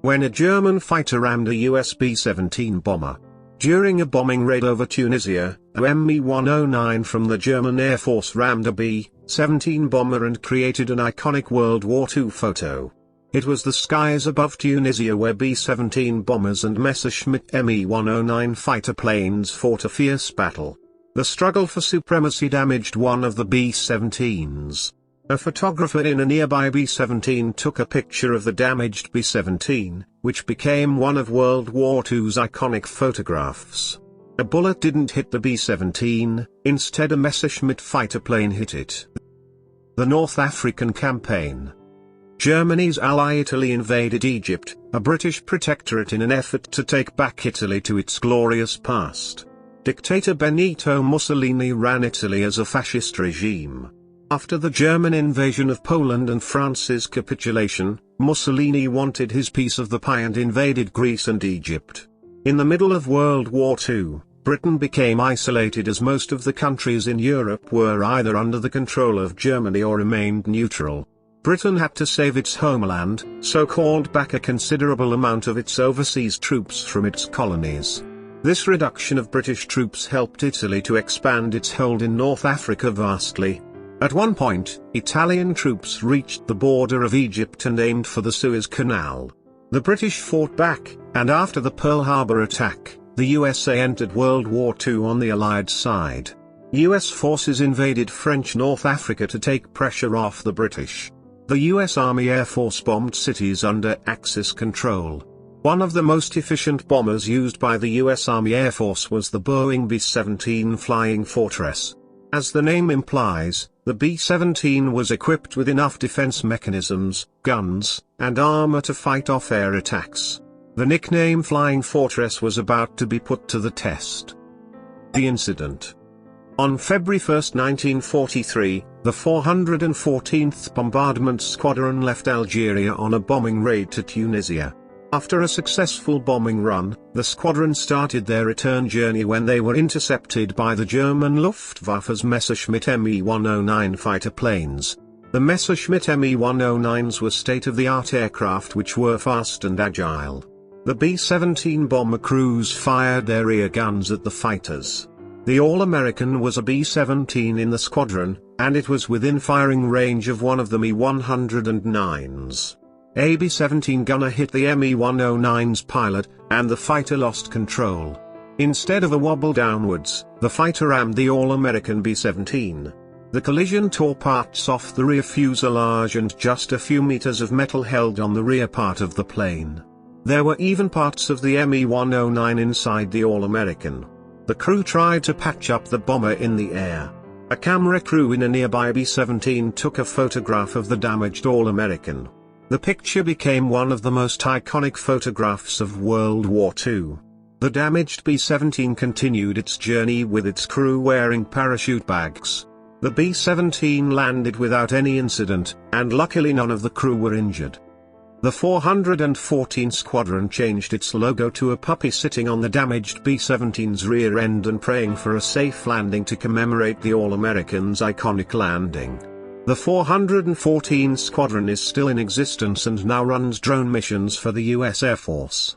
when a German fighter rammed a US B-17 bomber. During a bombing raid over Tunisia, a ME-109 from the German Air Force rammed a B-17 bomber and created an iconic World War II photo. It was the skies above Tunisia where B-17 bombers and Messerschmitt ME-109 fighter planes fought a fierce battle. The struggle for supremacy damaged one of the B-17s. A photographer in a nearby B-17 took a picture of the damaged B-17, which became one of World War II's iconic photographs. A bullet didn't hit the B-17, instead a Messerschmitt fighter plane hit it. The North African Campaign. Germany's ally Italy invaded Egypt, a British protectorate, in an effort to take back Italy to its glorious past. Dictator Benito Mussolini ran Italy as a fascist regime. After the German invasion of Poland and France's capitulation, Mussolini wanted his piece of the pie and invaded Greece and Egypt. In the middle of World War II, Britain became isolated as most of the countries in Europe were either under the control of Germany or remained neutral. Britain had to save its homeland, so called back a considerable amount of its overseas troops from its colonies. This reduction of British troops helped Italy to expand its hold in North Africa vastly. At one point, Italian troops reached the border of Egypt and aimed for the Suez Canal. The British fought back, and after the Pearl Harbor attack, the USA entered World War II on the Allied side. US forces invaded French North Africa to take pressure off the British. The US Army Air Force bombed cities under Axis control. One of the most efficient bombers used by the US Army Air Force was the Boeing B-17 Flying Fortress. As the name implies, the B-17 was equipped with enough defense mechanisms, guns, and armor to fight off air attacks. The nickname Flying Fortress was about to be put to the test. The incident. On February 1, 1943, the 414th Bombardment Squadron left Algeria on a bombing raid to Tunisia. After a successful bombing run, the squadron started their return journey when they were intercepted by the German Luftwaffe's Messerschmitt ME-109 fighter planes. The Messerschmitt ME-109s were state-of-the-art aircraft which were fast and agile. The B-17 bomber crews fired their rear guns at the fighters. The All-American was a B-17 in the squadron, and it was within firing range of one of the Me-109s. A B-17 gunner hit the ME-109's pilot, and the fighter lost control. Instead of a wobble downwards, the fighter rammed the All-American B-17. The collision tore parts off the rear fuselage and just a few meters of metal held on the rear part of the plane. There were even parts of the ME-109 inside the All-American. The crew tried to patch up the bomber in the air. A camera crew in a nearby B-17 took a photograph of the damaged All-American. The picture became one of the most iconic photographs of World War II. The damaged B-17 continued its journey with its crew wearing parachute bags. The B-17 landed without any incident, and luckily none of the crew were injured. The 414th Squadron changed its logo to a puppy sitting on the damaged B-17's rear end and praying for a safe landing to commemorate the All-American's iconic landing. The 414th Squadron is still in existence and now runs drone missions for the US Air Force.